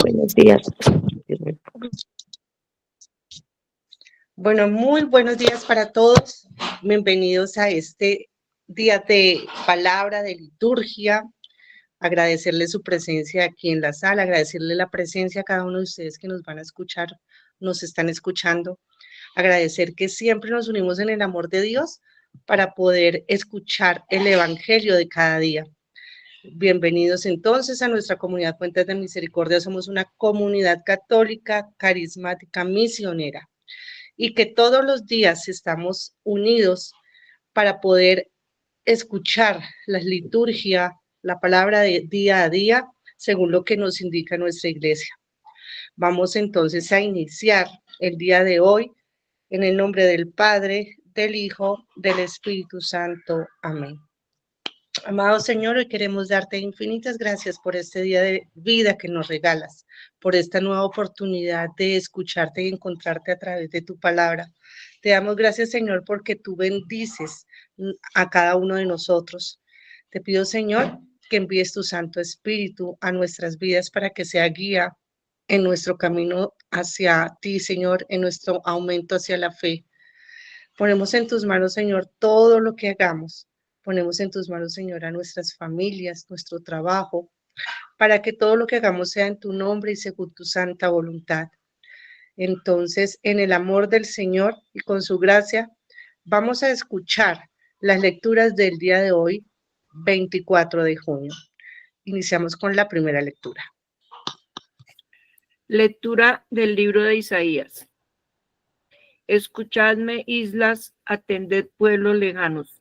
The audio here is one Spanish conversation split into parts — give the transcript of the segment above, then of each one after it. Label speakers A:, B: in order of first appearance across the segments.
A: Buenos días.
B: Bueno, muy buenos días para todos. Bienvenidos a este día de palabra, de liturgia. Agradecerle su presencia aquí en la sala, agradecerle la presencia a cada uno de ustedes que nos van a escuchar, nos están escuchando. Agradecer que siempre nos unimos en el amor de Dios para poder escuchar el evangelio de cada día. Bienvenidos entonces a nuestra comunidad Puentes de Misericordia. Somos una comunidad católica, carismática, misionera, y que todos los días estamos unidos para poder escuchar la liturgia, la palabra de día a día, según lo que nos indica nuestra iglesia. Vamos entonces a iniciar el día de hoy en el nombre del Padre, del Hijo, del Espíritu Santo. Amén. Amado Señor, hoy queremos darte infinitas gracias por este día de vida que nos regalas, por esta nueva oportunidad de escucharte y encontrarte a través de tu palabra. Te damos gracias, Señor, porque tú bendices a cada uno de nosotros. Te pido, Señor, que envíes tu Santo Espíritu a nuestras vidas para que sea guía en nuestro camino hacia ti, Señor, en nuestro aumento hacia la fe. Ponemos en tus manos, Señor, todo lo que hagamos. Ponemos en tus manos, Señor, a nuestras familias, nuestro trabajo, para que todo lo que hagamos sea en tu nombre y según tu santa voluntad. Entonces, en el amor del Señor y con su gracia, vamos a escuchar las lecturas del día de hoy, 24 de junio. Iniciamos con la primera lectura.
C: Lectura del libro de Isaías. Escuchadme, islas, atended, pueblos lejanos.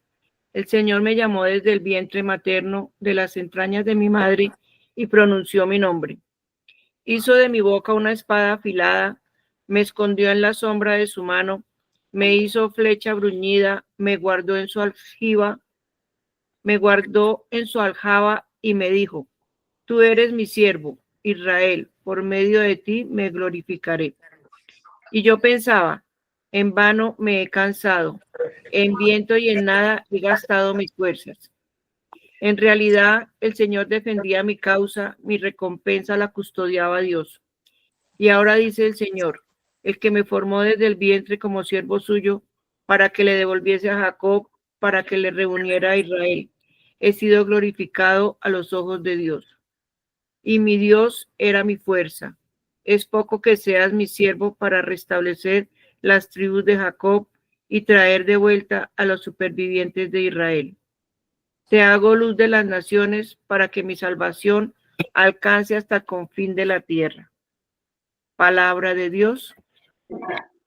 C: El Señor me llamó desde el vientre materno, de las entrañas de mi madre, y pronunció mi nombre. Hizo de mi boca una espada afilada, me escondió en la sombra de su mano, me hizo flecha bruñida, me guardó en su aljaba y me dijo: Tú eres mi siervo, Israel, por medio de ti me glorificaré. Y yo pensaba: en vano me he cansado, en viento y en nada he gastado mis fuerzas. En realidad, el Señor defendía mi causa, mi recompensa la custodiaba Dios. Y ahora dice el Señor, el que me formó desde el vientre como siervo suyo, para que le devolviese a Jacob, para que le reuniera a Israel. He sido glorificado a los ojos de Dios. Y mi Dios era mi fuerza. Es poco que seas mi siervo para restablecer las tribus de Jacob y traer de vuelta a los supervivientes de Israel. Te hago luz de las naciones para que mi salvación alcance hasta el confín de la tierra. Palabra de Dios.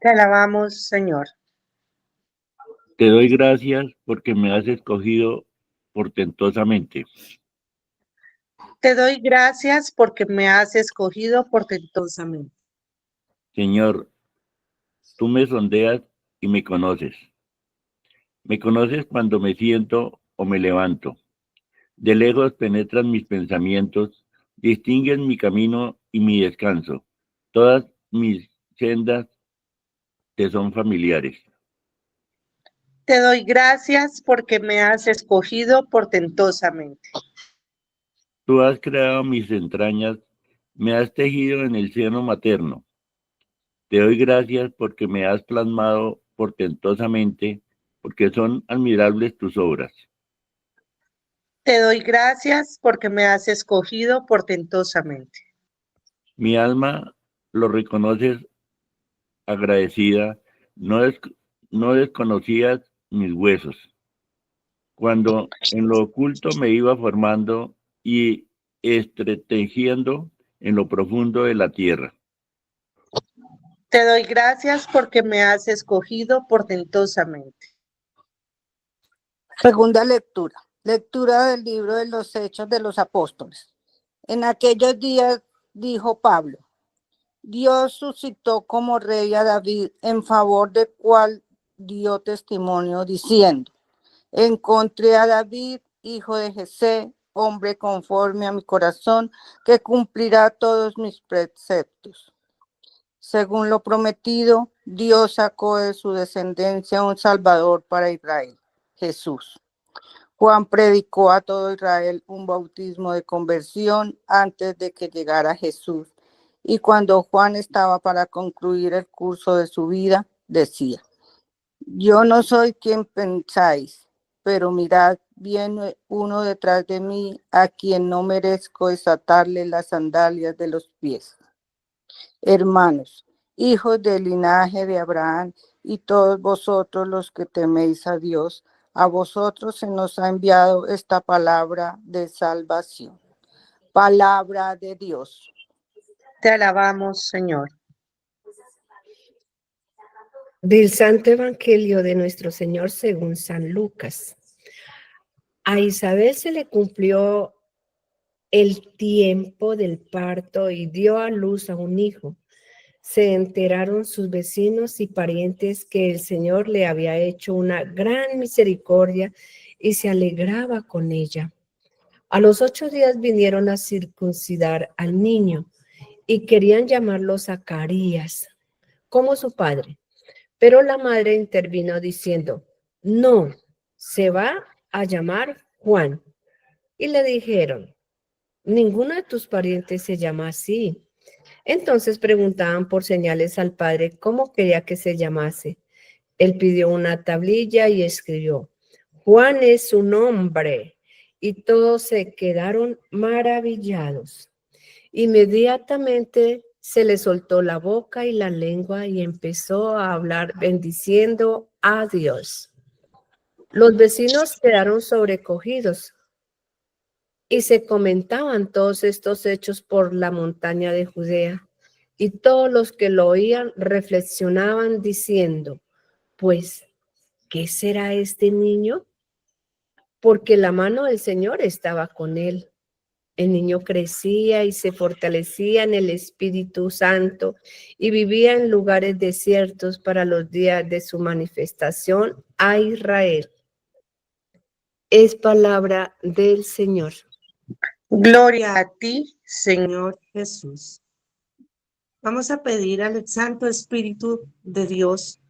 B: Te alabamos, Señor.
D: Te doy gracias porque me has escogido portentosamente.
B: Te doy gracias porque me has escogido portentosamente.
D: Señor, tú me sondeas y me conoces. Me conoces cuando me siento o me levanto. De lejos penetran mis pensamientos, distinguen mi camino y mi descanso. Todas mis sendas te son familiares.
B: Te doy gracias porque me has escogido portentosamente.
D: Tú has creado mis entrañas, me has tejido en el seno materno. Te doy gracias porque me has plasmado portentosamente, porque son admirables tus obras.
B: Te doy gracias porque me has escogido portentosamente.
D: Mi alma lo reconoces agradecida, no desconocías mis huesos. Cuando en lo oculto me iba formando y entretejiendo en lo profundo de la tierra.
B: Te doy gracias porque me has escogido portentosamente.
E: Segunda lectura. Lectura del libro de los Hechos de los Apóstoles. En aquellos días dijo Pablo: Dios suscitó como rey a David, en favor del cual dio testimonio diciendo: encontré a David, hijo de Jesé, hombre conforme a mi corazón, que cumplirá todos mis preceptos. Según lo prometido, Dios sacó de su descendencia un Salvador para Israel, Jesús. Juan predicó a todo Israel un bautismo de conversión antes de que llegara Jesús, Y cuando Juan estaba para concluir el curso de su vida, decía: yo no soy quien pensáis, pero mirad, viene uno detrás de mí a quien no merezco desatarle las sandalias de los pies. Hermanos, hijos del linaje de Abraham, y todos vosotros los que teméis a Dios, a vosotros se nos ha enviado esta palabra de salvación. Palabra de Dios.
B: Te alabamos, Señor.
A: Del Santo Evangelio de nuestro Señor según San Lucas. A Isabel se le cumplió el tiempo del parto y dio a luz a un hijo. Se enteraron sus vecinos y parientes que el Señor le había hecho una gran misericordia y se alegraba con ella. A los 8 días vinieron a circuncidar al niño y querían llamarlo Zacarías, como su padre. Pero la madre intervino diciendo: no, se va a llamar Juan. Y le dijeron: ninguno de tus parientes se llama así. Entonces preguntaban por señales al padre cómo quería que se llamase. Él pidió una tablilla y escribió: Juan es su nombre. Y todos se quedaron maravillados. Inmediatamente se le soltó la boca y la lengua y empezó a hablar bendiciendo a Dios. Los vecinos quedaron sobrecogidos y se comentaban todos estos hechos por la montaña de Judea. Y todos los que lo oían reflexionaban diciendo: pues, ¿qué será este niño? Porque la mano del Señor estaba con él. El niño crecía y se fortalecía en el Espíritu Santo y vivía en lugares desiertos para los días de su manifestación a Israel. Es palabra del Señor.
B: Gloria a ti, Señor Jesús. Vamos a pedir al Santo Espíritu de Dios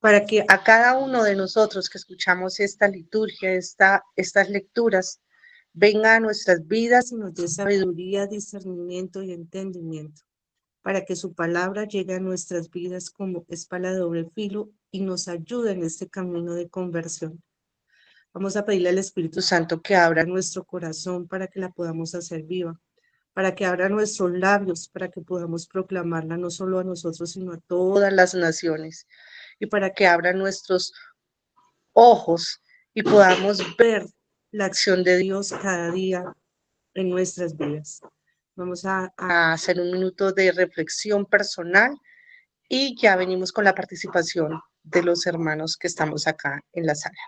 B: para que a cada uno de nosotros que escuchamos esta liturgia, estas lecturas, venga a nuestras vidas y nos dé sabiduría, discernimiento y entendimiento, para que su palabra llegue a nuestras vidas como espada de doble filo y nos ayude en este camino de conversión. Vamos a pedirle al Espíritu Santo que abra nuestro corazón para que la podamos hacer viva, para que abra nuestros labios, para que podamos proclamarla no solo a nosotros, sino a todas las naciones, y para que abra nuestros ojos y podamos ver la acción de Dios cada día en nuestras vidas. Vamos a hacer un minuto de reflexión personal y ya venimos con la participación de los hermanos que estamos acá en la sala.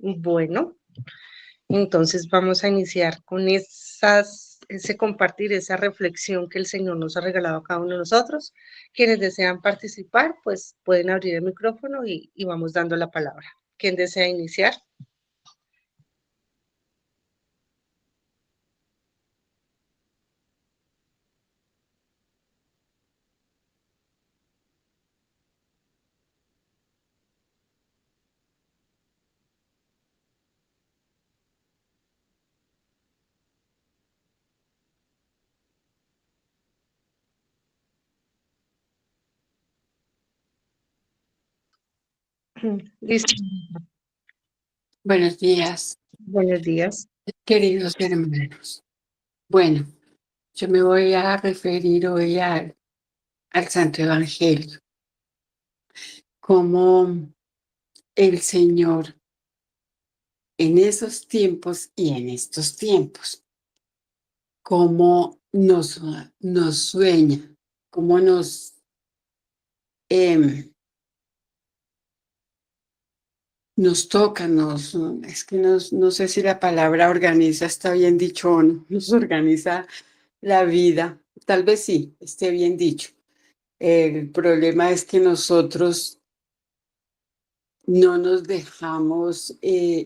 B: Bueno, entonces vamos a iniciar con ese compartir, esa reflexión que el Señor nos ha regalado a cada uno de nosotros. Quienes desean participar, pues pueden abrir el micrófono y vamos dando la palabra. ¿Quién desea iniciar? Listo.
F: Buenos días,
B: Buenos días.
F: queridos hermanos. Bueno, yo me voy a referir hoy al Santo Evangelio, como el Señor en esos tiempos y en estos tiempos, cómo nos sueña, cómo em, nos toca, es que no sé si la palabra organiza está bien dicho o no, nos organiza la vida, tal vez sí, esté bien dicho. El problema es que nosotros no nos dejamos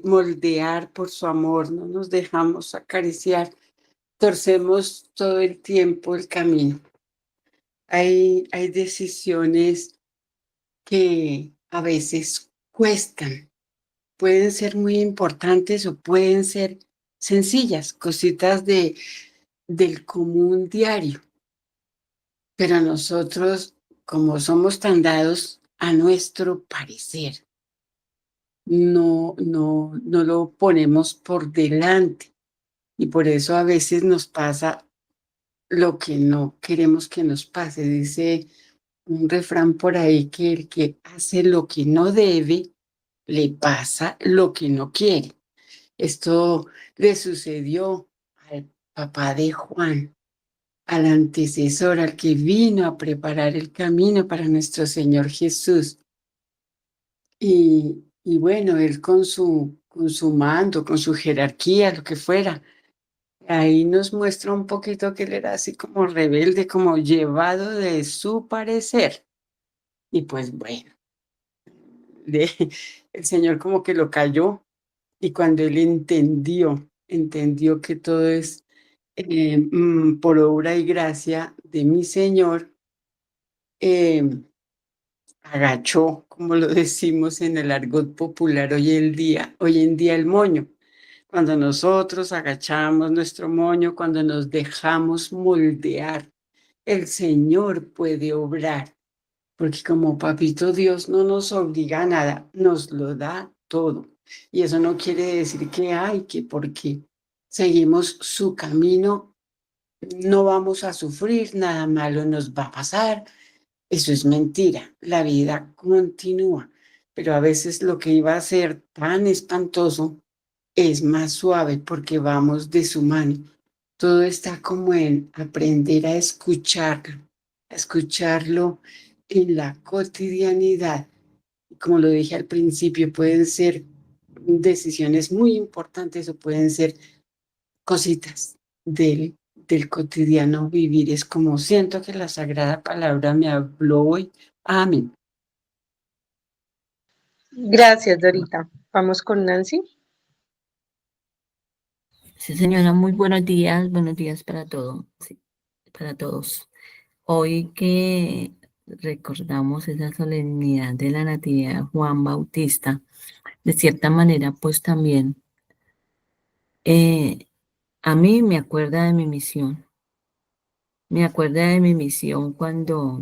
F: moldear por su amor, no nos dejamos acariciar, torcemos todo el tiempo el camino. Hay decisiones que a veces cuestan, pueden ser muy importantes o pueden ser sencillas, cositas del común diario, pero nosotros, como somos tan dados a nuestro parecer, no lo ponemos por delante y por eso a veces nos pasa lo que no queremos que nos pase. Dice un refrán por ahí que el que hace lo que no debe, le pasa lo que no quiere. Esto le sucedió al papá de Juan, al antecesor, al que vino a preparar el camino para nuestro Señor Jesús. Y bueno, él con su mando, con su jerarquía, lo que fuera, ahí nos muestra un poquito que él era así como rebelde, como llevado de su parecer. Y pues bueno, de, el Señor como que lo cayó y cuando él entendió que todo es por obra y gracia de mi Señor, eh, agachó, como lo decimos en el argot popular hoy en día el moño. Cuando nosotros agachamos nuestro moño, cuando nos dejamos moldear, el Señor puede obrar, porque como Papito Dios no nos obliga a nada, nos lo da todo. Y eso no quiere decir que porque seguimos su camino, no vamos a sufrir, nada malo nos va a pasar. Eso es mentira, la vida continúa, pero a veces lo que iba a ser tan espantoso es más suave porque vamos de su mano. Todo está como en aprender a escucharlo en la cotidianidad. Como lo dije al principio, pueden ser decisiones muy importantes o pueden ser cositas del cotidiano vivir. Es como siento que la Sagrada Palabra me habló hoy. Amén.
B: Gracias, Dorita. Vamos con Nancy.
G: Sí, señora, muy buenos días para todos, sí, para todos. Hoy que recordamos esa solemnidad de la Natividad de Juan Bautista, de cierta manera, pues también a mí me acuerda de mi misión. Me acuerda de mi misión cuando,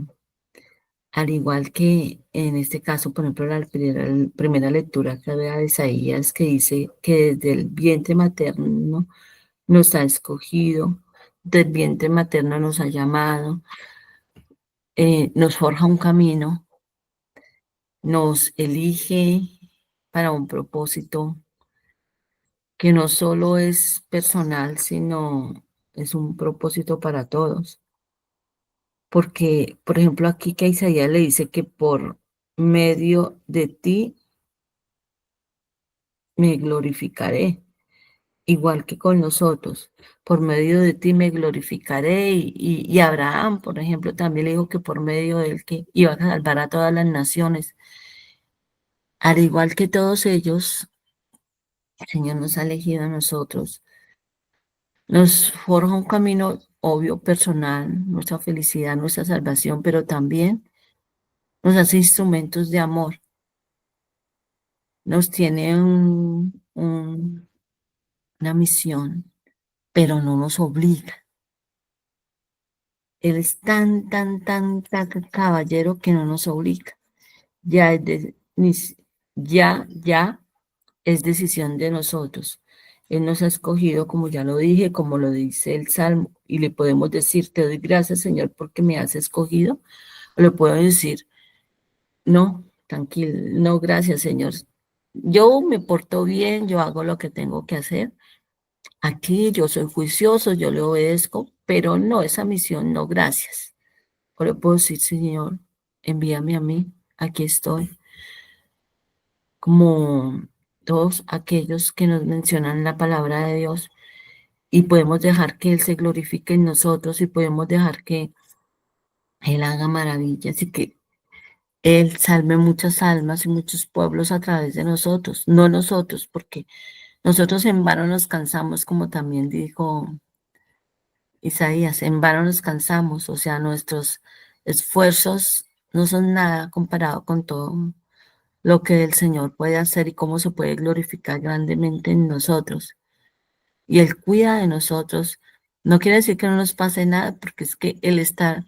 G: al igual que en este caso, por ejemplo, la primera lectura que había de Isaías, que dice que desde el vientre materno nos ha escogido, del vientre materno nos ha llamado, nos forja un camino, nos elige para un propósito que no solo es personal, sino es un propósito para todos. Porque, por ejemplo, aquí que Isaías le dice que por medio de ti me glorificaré, igual que con nosotros. Por medio de ti me glorificaré. Y Abraham, por ejemplo, también le dijo que por medio de él que iba a salvar a todas las naciones. Al igual que todos ellos, el Señor nos ha elegido a nosotros. Nos forja un camino obvio, personal, nuestra felicidad, nuestra salvación, pero también nos hace instrumentos de amor. Nos tiene una misión, pero no nos obliga. Él es tan caballero que no nos obliga. Ya desde ya es decisión de nosotros. Él nos ha escogido, como ya lo dije, como lo dice el Salmo, y le podemos decir, te doy gracias, Señor, porque me has escogido. O le puedo decir, no, tranquilo, no, gracias, Señor. Yo me porto bien, yo hago lo que tengo que hacer. Aquí yo soy juicioso, yo le obedezco, pero no, esa misión, no, gracias. O le puedo decir, Señor, envíame a mí, aquí estoy. Como todos aquellos que nos mencionan la palabra de Dios, y podemos dejar que Él se glorifique en nosotros y podemos dejar que Él haga maravillas y que Él salve muchas almas y muchos pueblos a través de nosotros, no nosotros, porque nosotros en vano nos cansamos, como también dijo Isaías, en vano nos cansamos, o sea, nuestros esfuerzos no son nada comparado con todo lo que el Señor puede hacer y cómo se puede glorificar grandemente en nosotros. Y Él cuida de nosotros. No quiere decir que no nos pase nada, porque es que el estar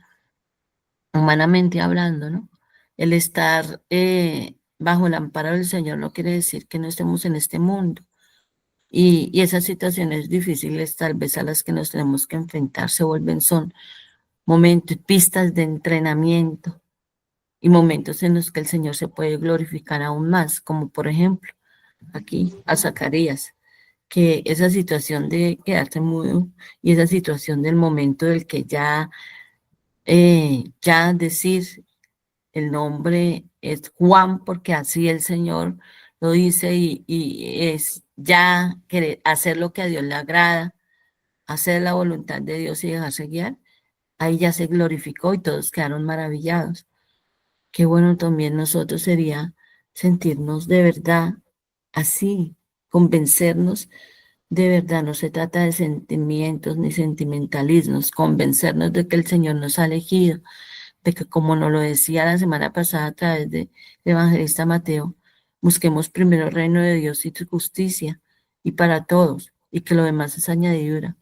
G: humanamente hablando, ¿no? El estar bajo el amparo del Señor no quiere decir que no estemos en este mundo. Y esas situaciones difíciles, tal vez a las que nos tenemos que enfrentar, son momentos, pistas de entrenamiento y momentos en los que el Señor se puede glorificar aún más, como por ejemplo aquí a Zacarías, que esa situación de quedarse mudo y esa situación del momento del que ya decir el nombre es Juan, porque así el Señor lo dice y es ya querer hacer lo que a Dios le agrada, hacer la voluntad de Dios y dejarse guiar, ahí ya se glorificó y todos quedaron maravillados. Qué bueno también nosotros sería sentirnos de verdad así, convencernos de verdad, no se trata de sentimientos ni sentimentalismos, convencernos de que el Señor nos ha elegido, de que como nos lo decía la semana pasada a través del evangelista Mateo, busquemos primero el reino de Dios y su justicia, y para todos, y que lo demás es añadidura,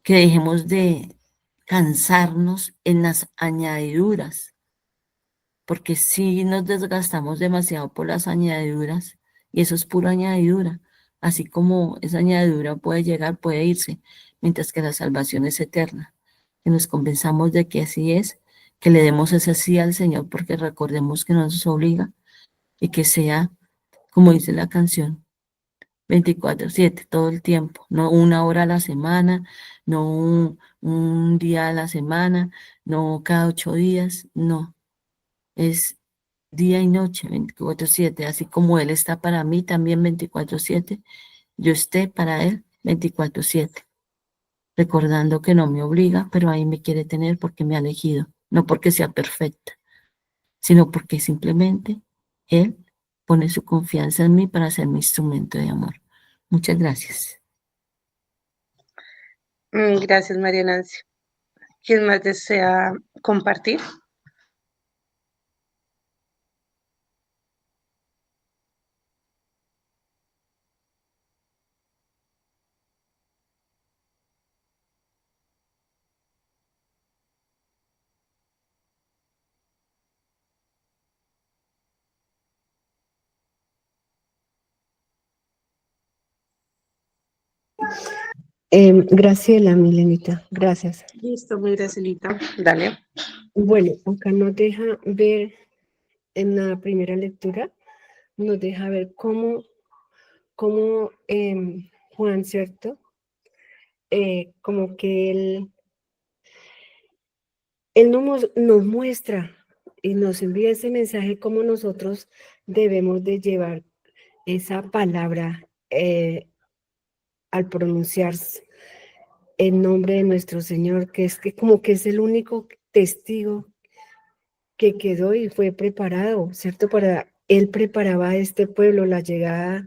G: que dejemos de cansarnos en las añadiduras, porque si nos desgastamos demasiado por las añadiduras, y eso es pura añadidura, así como esa añadidura puede llegar, puede irse, mientras que la salvación es eterna, que nos convenzamos de que así es, que le demos ese sí al Señor, porque recordemos que no nos obliga, y que sea, como dice la canción, 24/7, todo el tiempo, no una hora a la semana, no un día a la semana, no cada 8 días, no, es día y noche, 24/7, así como Él está para mí también 24/7, yo esté para Él 24/7, recordando que no me obliga, pero ahí me quiere tener porque me ha elegido, no porque sea perfecta, sino porque simplemente Él pone su confianza en mí para ser mi instrumento de amor. Muchas gracias.
B: Gracias, María Nancy. ¿Quién más desea compartir?
A: Graciela, Milenita, gracias.
B: Listo, mi Gracielita. Dale.
A: Bueno, acá nos deja ver en la primera lectura, nos deja ver cómo Juan, ¿cierto? Como que él nos muestra y nos envía ese mensaje cómo nosotros debemos de llevar esa palabra al pronunciar el nombre de nuestro Señor, que es que como que es el único testigo que quedó y fue preparado, ¿cierto? Él preparaba a este pueblo, la llegada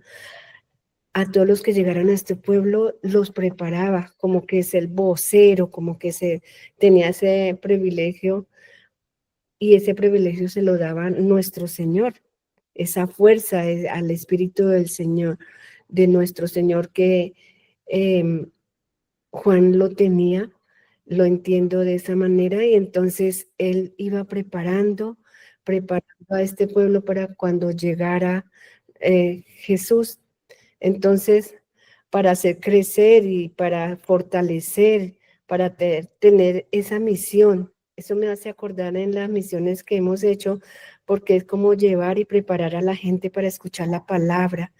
A: a todos los que llegaran a este pueblo, los preparaba, como que es el vocero, como que tenía ese privilegio, y ese privilegio se lo daba nuestro Señor, esa fuerza al Espíritu del Señor, de nuestro Señor, que Juan lo tenía, lo entiendo de esa manera, y entonces él iba preparando preparando a este pueblo para cuando llegara Jesús. Entonces, para hacer crecer y para fortalecer, para tener esa misión. Eso me hace acordar en las misiones que hemos hecho, porque es como llevar y preparar a la gente para escuchar la palabra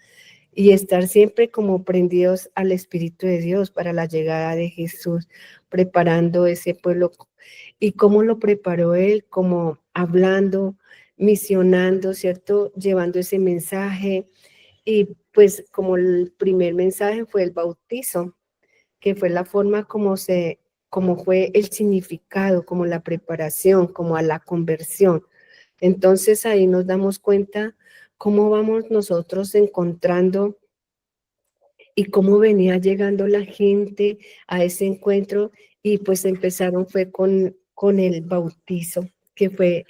A: y estar siempre como prendidos al Espíritu de Dios para la llegada de Jesús, preparando ese pueblo. ¿Y cómo lo preparó Él? Como hablando, misionando, ¿cierto? Llevando ese mensaje. Y pues como el primer mensaje fue el bautizo, que fue la forma como fue el significado, como la preparación, como a la conversión. Entonces ahí nos damos cuenta cómo vamos nosotros encontrando y cómo venía llegando la gente a ese encuentro, y pues empezaron fue con el bautizo, que fue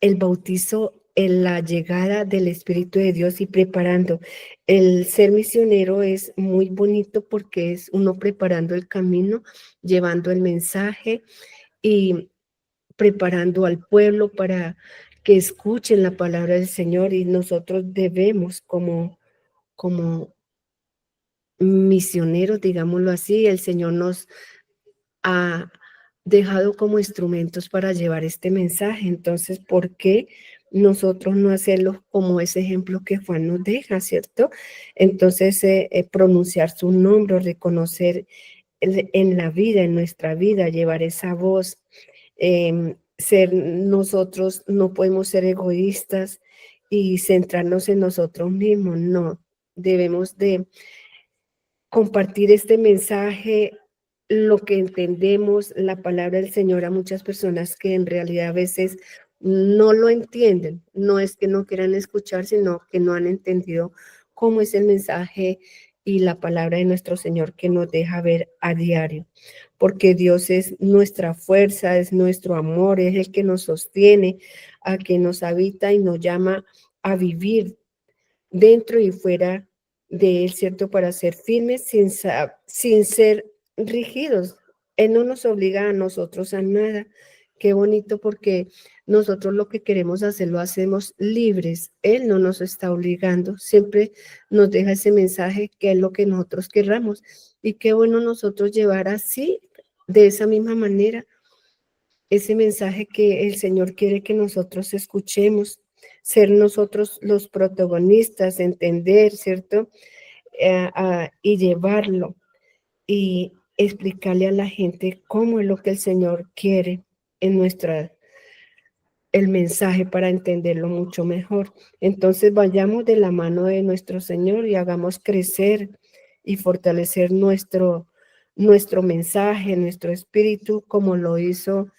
A: el bautizo en la llegada del Espíritu de Dios y preparando. El ser misionero es muy bonito porque es uno preparando el camino, llevando el mensaje y preparando al pueblo para que escuchen la palabra del Señor, y nosotros debemos como misioneros, digámoslo así, el Señor nos ha dejado como instrumentos para llevar este mensaje. Entonces, ¿por qué nosotros no hacerlo como ese ejemplo que Juan nos deja, cierto? Entonces, pronunciar su nombre, reconocer en la vida, en nuestra vida, llevar esa voz, ser nosotros, no podemos ser egoístas y centrarnos en nosotros mismos, no, debemos de compartir este mensaje, lo que entendemos, la palabra del Señor, a muchas personas que en realidad a veces no lo entienden. No es que no quieran escuchar, sino que no han entendido cómo es el mensaje y la palabra de nuestro Señor que nos deja ver a diario. Porque Dios es nuestra fuerza, es nuestro amor, es el que nos sostiene, a que nos habita y nos llama a vivir dentro y fuera de él, ¿cierto? Para ser firmes sin ser rígidos. Él no nos obliga a nosotros a nada. Qué bonito, porque nosotros lo que queremos hacer lo hacemos libres. Él no nos está obligando, siempre nos deja ese mensaje que es lo que nosotros querramos. Y qué bueno nosotros llevar así, de esa misma manera, ese mensaje que el Señor quiere que nosotros escuchemos, ser nosotros los protagonistas, entender, ¿cierto? Y llevarlo y explicarle a la gente cómo es lo que el Señor quiere en el mensaje, para entenderlo mucho mejor. Entonces vayamos de la mano de nuestro Señor y hagamos crecer y fortalecer nuestro mensaje, nuestro espíritu, como lo hizo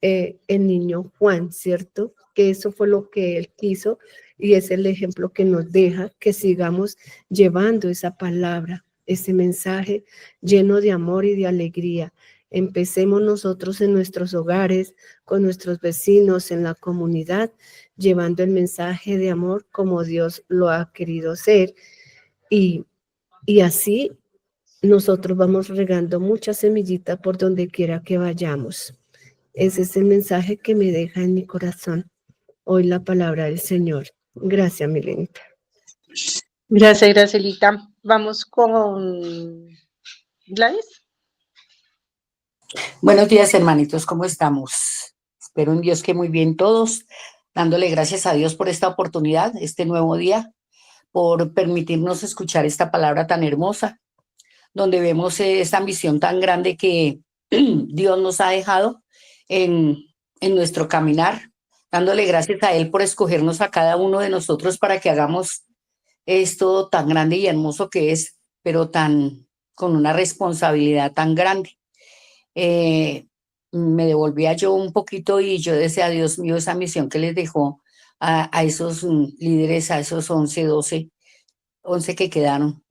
A: el niño Juan, ¿cierto? Que eso fue lo que él quiso y es el ejemplo que nos deja, que sigamos llevando esa palabra, ese mensaje lleno de amor y de alegría. Empecemos nosotros en nuestros hogares, con nuestros vecinos, en la comunidad, llevando el mensaje de amor como Dios lo ha querido ser, y así nosotros vamos regando mucha semillita por donde quiera que vayamos. Ese es el mensaje que me deja en mi corazón hoy la palabra del Señor. Gracias, Milenita.
B: Gracias, Gracelita. Vamos con Gladys.
H: Buenos días, hermanitos, ¿cómo estamos? Espero en Dios que muy bien todos, dándole gracias a Dios por esta oportunidad, este nuevo día, por permitirnos escuchar esta palabra tan hermosa, donde vemos esta misión tan grande que Dios nos ha dejado en nuestro caminar, dándole gracias a Él por escogernos a cada uno de nosotros para que hagamos esto tan grande y hermoso que es, pero con una responsabilidad tan grande. Me devolvía yo un poquito y yo decía, Dios mío, esa misión que les dejó a esos líderes, a esos 11 que quedaron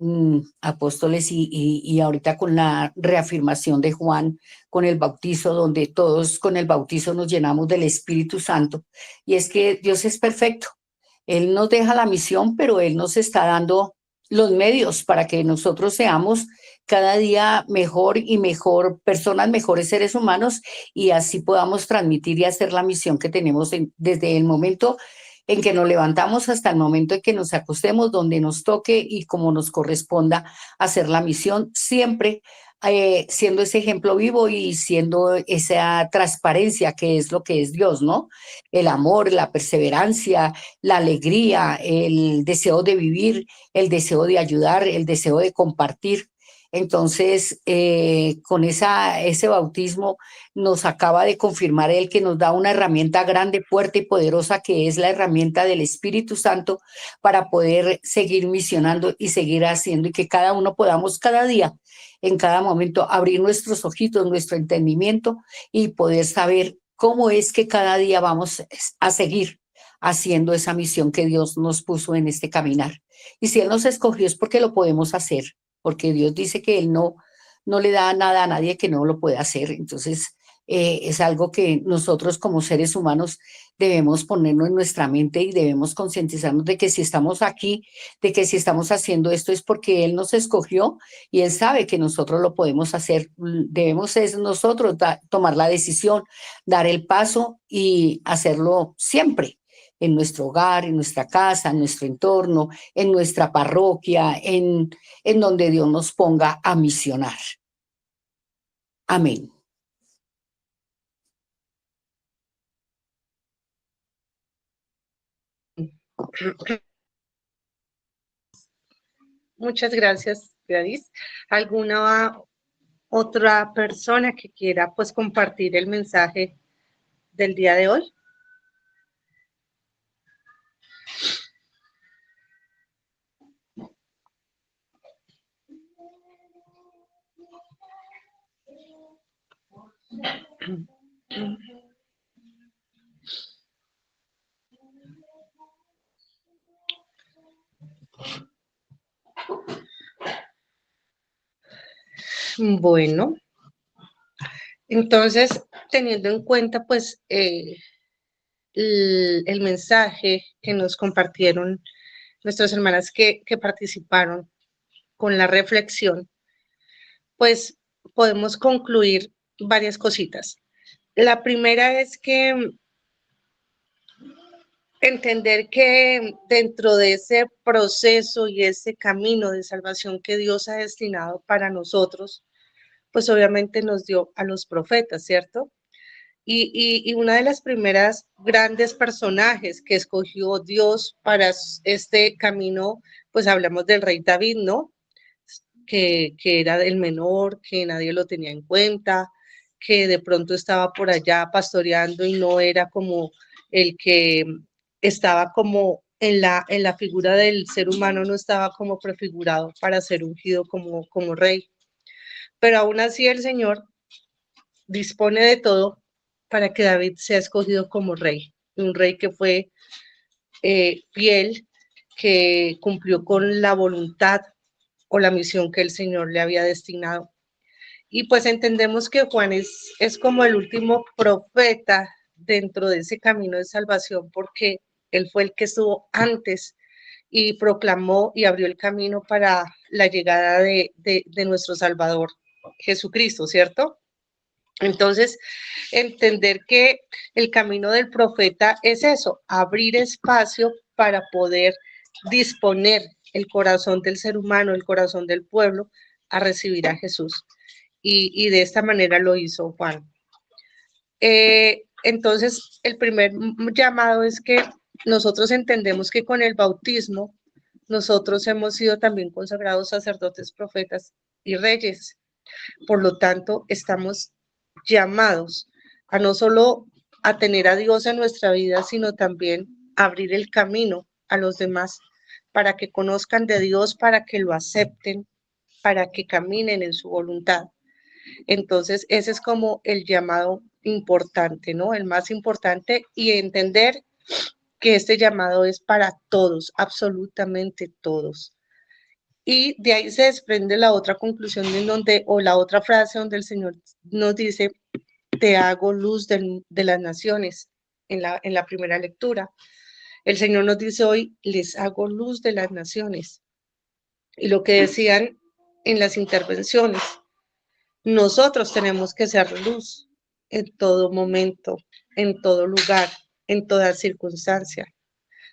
H: apóstoles, y ahorita con la reafirmación de Juan, con el bautizo, donde todos con el bautizo nos llenamos del Espíritu Santo. Y es que Dios es perfecto. Él nos deja la misión, pero Él nos está dando los medios para que nosotros seamos cada día mejor y mejor, personas, mejores seres humanos, y así podamos transmitir y hacer la misión que tenemos desde el momento en que nos levantamos hasta el momento en que nos acostemos, donde nos toque y como nos corresponda hacer la misión, siempre siendo ese ejemplo vivo y siendo esa transparencia que es lo que es Dios, ¿no? El amor, la perseverancia, la alegría, el deseo de vivir, el deseo de ayudar, el deseo de compartir. Entonces, con ese bautismo nos acaba de confirmar Él que nos da una herramienta grande, fuerte y poderosa, que es la herramienta del Espíritu Santo para poder seguir misionando y seguir haciendo, y que cada uno podamos cada día, en cada momento, abrir nuestros ojitos, nuestro entendimiento y poder saber cómo es que cada día vamos a seguir haciendo esa misión que Dios nos puso en este caminar. Y si Él nos escogió es porque lo podemos hacer, porque Dios dice que Él no le da nada a nadie que no lo pueda hacer. Entonces, es algo que nosotros como seres humanos debemos ponernos en nuestra mente y debemos concientizarnos de que si estamos aquí, de que si estamos haciendo esto es porque Él nos escogió y Él sabe que nosotros lo podemos hacer. Debemos nosotros tomar la decisión, dar el paso y hacerlo siempre en nuestro hogar, en nuestra casa, en nuestro entorno, en nuestra parroquia, en donde Dios nos ponga a misionar. Amén.
B: Muchas gracias, Gladys. ¿Alguna otra persona que quiera pues compartir el mensaje del día de hoy? Bueno, entonces, teniendo en cuenta pues el mensaje que nos compartieron nuestras hermanas que participaron con la reflexión, pues podemos concluir varias cositas. La primera es que entender que dentro de ese proceso y ese camino de salvación que Dios ha destinado para nosotros, pues obviamente nos dio a los profetas, ¿cierto? Y una de las primeras grandes personajes que escogió Dios para este camino, pues hablamos del rey David, ¿no? Que era el menor, que nadie lo tenía en cuenta, que de pronto estaba por allá pastoreando y no era como el que estaba como en la figura del ser humano, no estaba como prefigurado para ser ungido como rey. Pero aún así el Señor dispone de todo para que David sea escogido como rey, un rey que fue fiel, que cumplió con la voluntad o la misión que el Señor le había destinado. Y pues entendemos que Juan es como el último profeta dentro de ese camino de salvación, porque él fue el que estuvo antes y proclamó y abrió el camino para la llegada de nuestro Salvador, Jesucristo, ¿cierto? Entonces, entender que el camino del profeta es eso, abrir espacio para poder disponer el corazón del ser humano, el corazón del pueblo, a recibir a Jesús. Y de esta manera lo hizo Juan. Entonces, el primer llamado es que nosotros entendemos que con el bautismo, nosotros hemos sido también consagrados sacerdotes, profetas y reyes. Por lo tanto, estamos llamados a no solo a tener a Dios en nuestra vida, sino también a abrir el camino a los demás para que conozcan de Dios, para que lo acepten, para que caminen en su voluntad. Entonces, ese es como el llamado importante, ¿no? El más importante, y entender que este llamado es para todos, absolutamente todos. Y de ahí se desprende la otra conclusión en donde, o la otra frase donde el Señor nos dice, te hago luz de las naciones, en la primera lectura. El Señor nos dice hoy, les hago luz de las naciones. Y lo que decían en las intervenciones. Nosotros tenemos que ser luz en todo momento, en todo lugar, en toda circunstancia.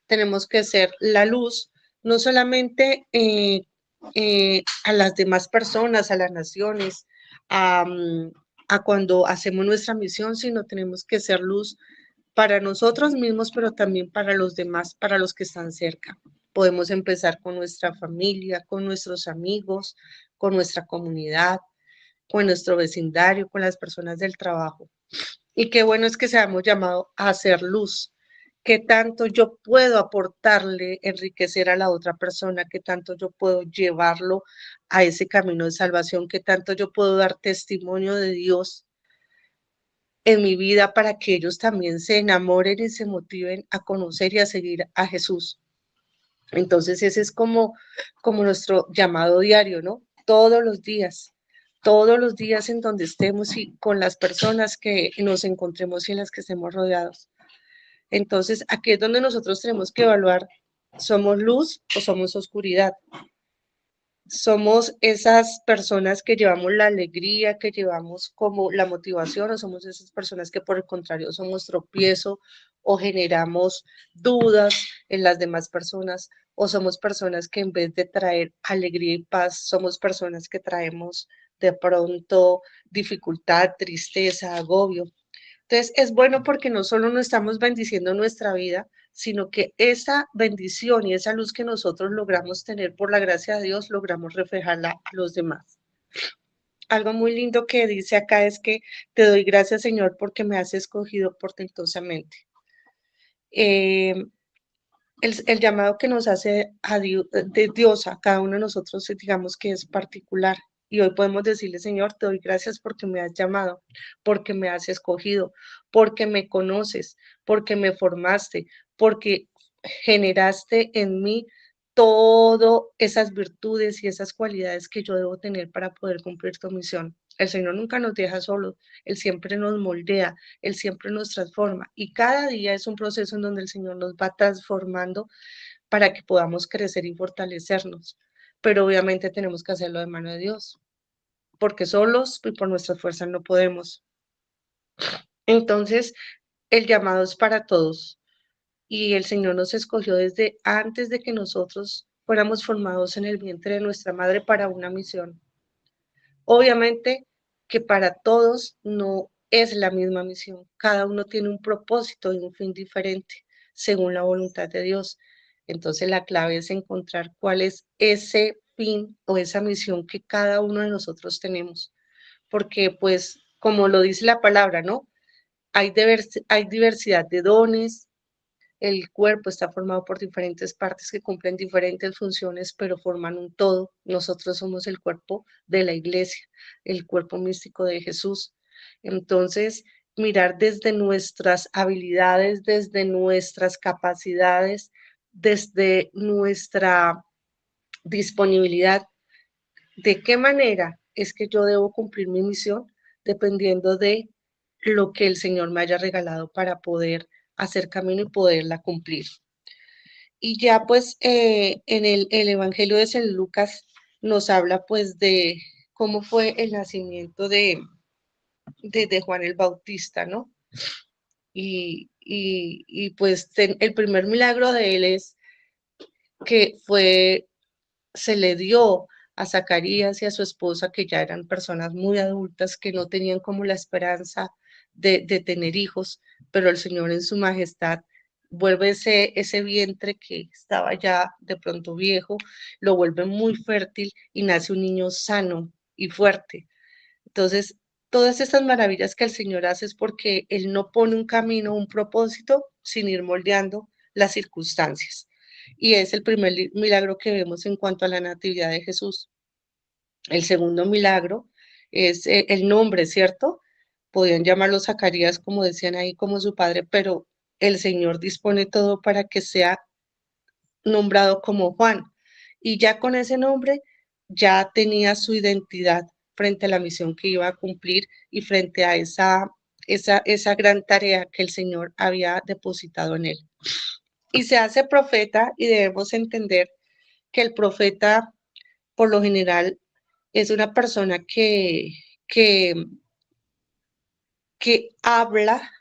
B: Tenemos que ser la luz, no solamente a las demás personas, a las naciones, a cuando hacemos nuestra misión, sino tenemos que ser luz para nosotros mismos, pero también para los demás, para los que están cerca. Podemos empezar con nuestra familia, con nuestros amigos, con nuestra comunidad, con nuestro vecindario, con las personas del trabajo. Y qué bueno es que seamos llamados a hacer luz. ¿Qué tanto yo puedo aportarle, enriquecer a la otra persona? ¿Qué tanto yo puedo llevarlo a ese camino de salvación? ¿Qué tanto yo puedo dar testimonio de Dios en mi vida para que ellos también se enamoren y se motiven a conocer y a seguir a Jesús? Entonces ese es como nuestro llamado diario, ¿no? Todos los días en donde estemos y con las personas que nos encontremos y en las que estemos rodeados. Entonces, aquí es donde nosotros tenemos que evaluar, ¿somos luz o somos oscuridad? ¿Somos esas personas que llevamos la alegría, que llevamos como la motivación, o somos esas personas que por el contrario somos tropiezo o generamos dudas en las demás personas? ¿O somos personas que en vez de traer alegría y paz, somos personas que traemos de pronto dificultad, tristeza, agobio? Entonces, es bueno porque no solo no estamos bendiciendo nuestra vida, sino que esa bendición y esa luz que nosotros logramos tener por la gracia de Dios, logramos reflejarla a los demás. Algo muy lindo que dice acá es que te doy gracias, Señor, porque me has escogido portentosamente. El llamado que nos hace de Dios a cada uno de nosotros, digamos que es particular. Y hoy podemos decirle, Señor, te doy gracias porque me has llamado, porque me has escogido, porque me conoces, porque me formaste, porque generaste en mí todas esas virtudes y esas cualidades que yo debo tener para poder cumplir tu misión. El Señor nunca nos deja solos, Él siempre nos moldea, Él siempre nos transforma y cada día es un proceso en donde el Señor nos va transformando para que podamos crecer y fortalecernos. Pero obviamente tenemos que hacerlo de mano de Dios, porque solos y por nuestras fuerzas no podemos. Entonces, el llamado es para todos y el Señor nos escogió desde antes de que nosotros fuéramos formados en el vientre de nuestra madre para una misión. Obviamente que para todos no es la misma misión, cada uno tiene un propósito y un fin diferente según la voluntad de Dios. Entonces la clave es encontrar cuál es ese fin o esa misión que cada uno de nosotros tenemos, porque pues como lo dice la palabra, ¿no? Hay diversidad de dones, el cuerpo está formado por diferentes partes que cumplen diferentes funciones, pero forman un todo. Nosotros somos el cuerpo de la iglesia, el cuerpo místico de Jesús. Entonces, mirar desde nuestras habilidades, desde nuestras capacidades, desde nuestra disponibilidad, de qué manera es que yo debo cumplir mi misión, dependiendo de lo que el Señor me haya regalado para poder hacer camino y poderla cumplir. Y ya pues en el Evangelio de San Lucas nos habla pues de cómo fue el nacimiento de Juan el Bautista, ¿no? Y pues el primer milagro de él es que se le dio a Zacarías y a su esposa, que ya eran personas muy adultas, que no tenían como la esperanza de tener hijos, pero el Señor en su majestad vuelve ese vientre que estaba ya de pronto viejo, lo vuelve muy fértil y nace un niño sano y fuerte. Entonces, todas estas maravillas que el Señor hace es porque Él no pone un camino, un propósito, sin ir moldeando las circunstancias. Y es el primer milagro que vemos en cuanto a la natividad de Jesús. El segundo milagro es el nombre, ¿cierto? Podían llamarlo Zacarías, como decían ahí, como su padre, pero el Señor dispone todo para que sea nombrado como Juan. Y ya con ese nombre ya tenía su identidad frente a la misión que iba a cumplir y frente a esa gran tarea que el Señor había depositado en él. Y se hace profeta y debemos entender que el profeta, por lo general, es una persona que habla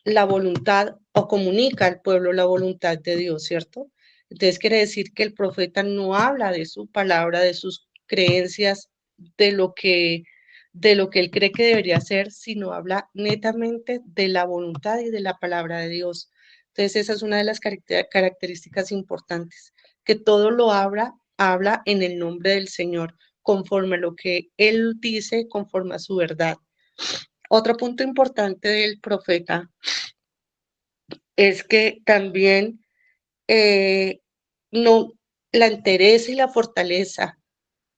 B: la voluntad o comunica al pueblo la voluntad de Dios, ¿cierto? Entonces quiere decir que el profeta no habla de su palabra, de sus creencias, de lo que él cree que debería ser, sino habla netamente de la voluntad y de la palabra de Dios. Entonces esa es una de las características importantes, que todo lo habla en el nombre del Señor, conforme a lo que Él dice, conforme a su verdad. Otro punto importante del profeta es que también no, la entereza y la fortaleza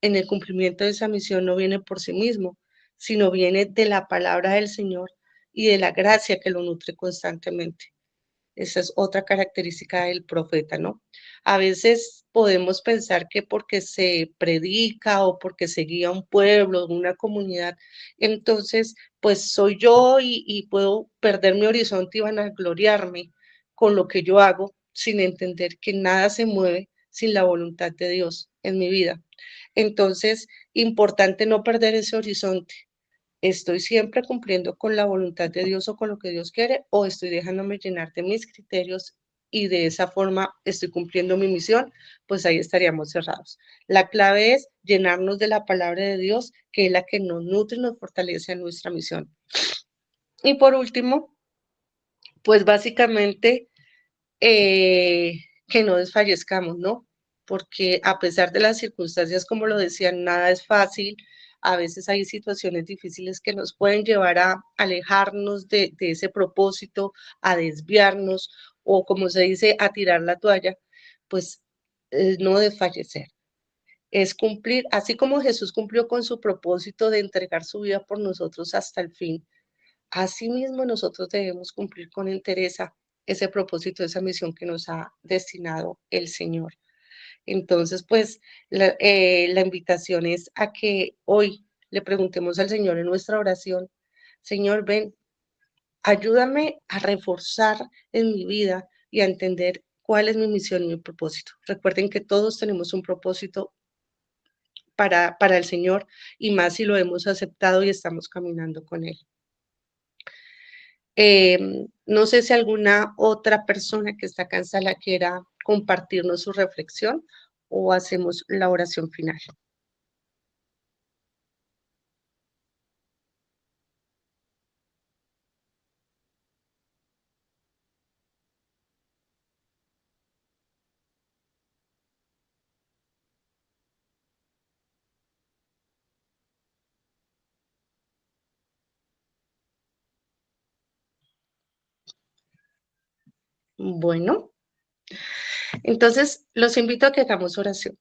B: en el cumplimiento de esa misión no viene por sí mismo, sino viene de la palabra del Señor y de la gracia que lo nutre constantemente. Esa es otra característica del profeta, ¿no? A veces podemos pensar que porque se predica o porque se guía un pueblo, una comunidad, entonces pues soy yo y puedo perder mi horizonte y vanagloriarme con lo que yo hago sin entender que nada se mueve sin la voluntad de Dios en mi vida. Entonces, importante no perder ese horizonte. ¿Estoy siempre cumpliendo con la voluntad de Dios o con lo que Dios quiere, o estoy dejándome llenar de mis criterios y de esa forma estoy cumpliendo mi misión? Pues ahí estaríamos cerrados. La clave es llenarnos de la palabra de Dios, que es la que nos nutre y nos fortalece en nuestra misión. Y por último, pues básicamente que no desfallezcamos, ¿no? Porque a pesar de las circunstancias, como lo decían, nada es fácil. A veces hay situaciones difíciles que nos pueden llevar a alejarnos de ese propósito, a desviarnos o, como se dice, a tirar la toalla. Pues no desfallecer. Es cumplir, así como Jesús cumplió con su propósito de entregar su vida por nosotros hasta el fin. Asimismo, nosotros debemos cumplir con entereza ese propósito, esa misión que nos ha destinado el Señor. Entonces, pues la invitación es a que hoy le preguntemos al Señor en nuestra oración: Señor, ven, ayúdame a reforzar en mi vida y a entender cuál es mi misión y mi propósito. Recuerden que todos tenemos un propósito para el Señor, y más si lo hemos aceptado y estamos caminando con Él. No sé si alguna otra persona que está acá en sala quiera compartirnos su reflexión o hacemos la oración final. Bueno, entonces los invito a que hagamos oración.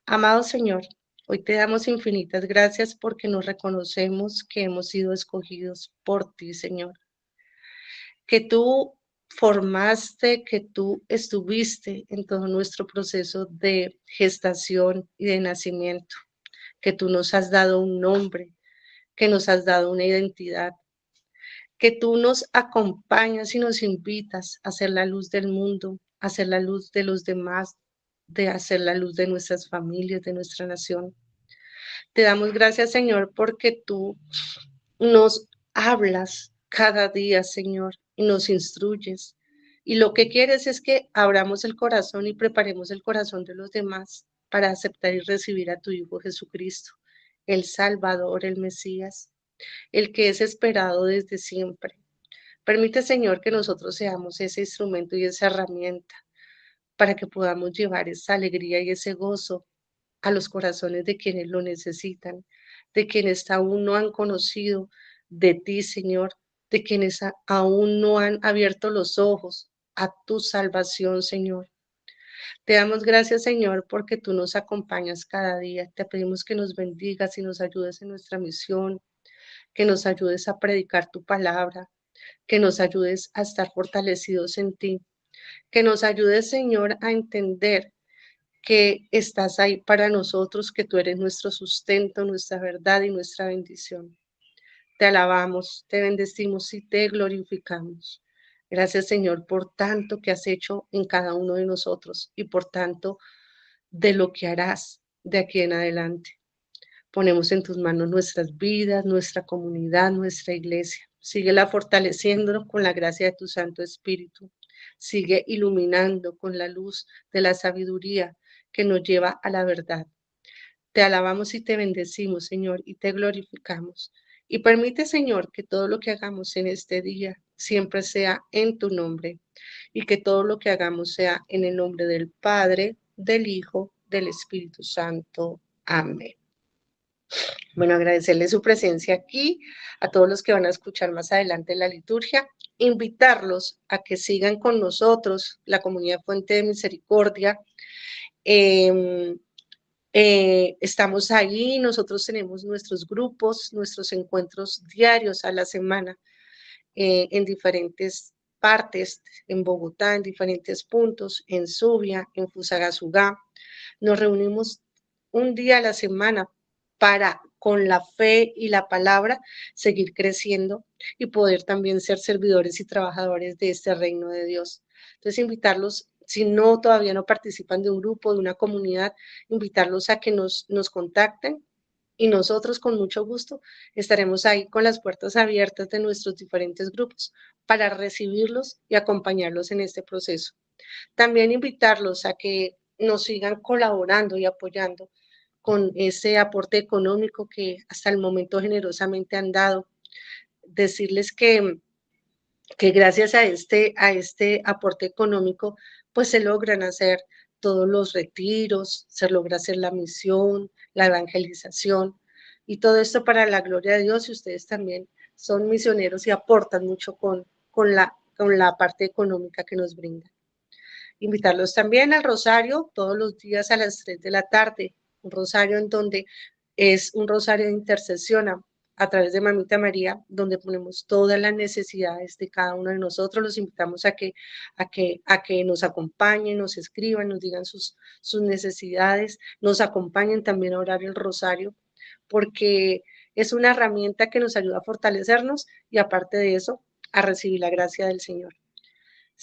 B: Amado Señor, hoy te damos infinitas gracias porque nos reconocemos que hemos sido escogidos por ti, Señor. Que tú formaste, que tú estuviste en todo nuestro proceso de gestación y de nacimiento, que tú nos has dado un nombre, que nos has dado una identidad, que tú nos acompañas y nos invitas a ser la luz del mundo, a ser la luz de los demás, de hacer la luz de nuestras familias, de nuestra nación. Te damos gracias, Señor, porque tú nos hablas cada día, Señor, y nos instruyes. Y lo que quieres es que abramos el corazón y preparemos el corazón de los demás para aceptar y recibir a tu Hijo Jesucristo, el Salvador, el Mesías, el que es esperado desde siempre. Permite, Señor, que nosotros seamos ese instrumento y esa herramienta para que podamos llevar esa alegría y ese gozo a los corazones de quienes lo necesitan, de quienes aún no han conocido de ti, Señor, de quienes aún no han abierto los ojos a tu salvación, Señor. Te damos gracias, Señor, porque tú nos acompañas cada día. Te pedimos que nos bendigas y nos ayudes en nuestra misión, que nos ayudes a predicar tu palabra, que nos ayudes a estar fortalecidos en ti, que nos ayudes, Señor, a entender que estás ahí para nosotros, que tú eres nuestro sustento, nuestra verdad y nuestra bendición. Te alabamos, te bendecimos y te glorificamos. Gracias, Señor, por tanto que has hecho en cada uno de nosotros y por tanto de lo que harás de aquí en adelante. Ponemos en tus manos nuestras vidas, nuestra comunidad, nuestra iglesia. Síguela fortaleciendo con la gracia de tu Santo Espíritu. Sigue iluminando con la luz de la sabiduría que nos lleva a la verdad. Te alabamos y te bendecimos, Señor, y te glorificamos. Y permite, Señor, que todo lo que hagamos en este día siempre sea en tu nombre y que todo lo que hagamos sea en el nombre del Padre, del Hijo, del Espíritu Santo. Amén. Bueno, agradecerle su presencia aquí, a todos los que van a escuchar más adelante la liturgia, invitarlos a que sigan con nosotros, la comunidad Fuente de Misericordia. Estamos ahí, nosotros tenemos nuestros grupos, nuestros encuentros diarios a la semana en diferentes partes, en Bogotá, en diferentes puntos, en Subia, en Fusagasugá. Nos reunimos un día a la semana para, con la fe y la palabra, seguir creciendo y poder también ser servidores y trabajadores de este reino de Dios. Entonces, invitarlos, si no todavía no participan de un grupo, de una comunidad, invitarlos a que nos contacten y nosotros con mucho gusto estaremos ahí con las puertas abiertas de nuestros diferentes grupos para recibirlos y acompañarlos en este proceso. También invitarlos a que nos sigan colaborando y apoyando con ese aporte económico que hasta el momento generosamente han dado. Decirles que gracias a este aporte económico, pues se logran hacer todos los retiros, se logra hacer la misión, la evangelización, y todo esto para la gloria de Dios, y ustedes también son misioneros y aportan mucho con la parte económica que nos brindan. Invitarlos también al rosario todos los días a las 3 de la tarde, un rosario en donde es un rosario de intercesión a través de Mamita María, donde ponemos todas las necesidades de cada uno de nosotros. Los invitamos a que nos acompañen, nos escriban, nos digan sus necesidades, nos acompañen también a orar el rosario, porque es una herramienta que nos ayuda a fortalecernos y aparte de eso, a recibir la gracia del Señor.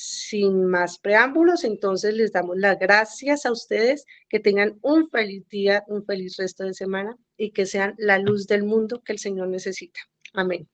B: Sin más preámbulos, entonces les damos las gracias a ustedes, que tengan un feliz día, un feliz resto de semana y que sean la luz del mundo que el Señor necesita. Amén.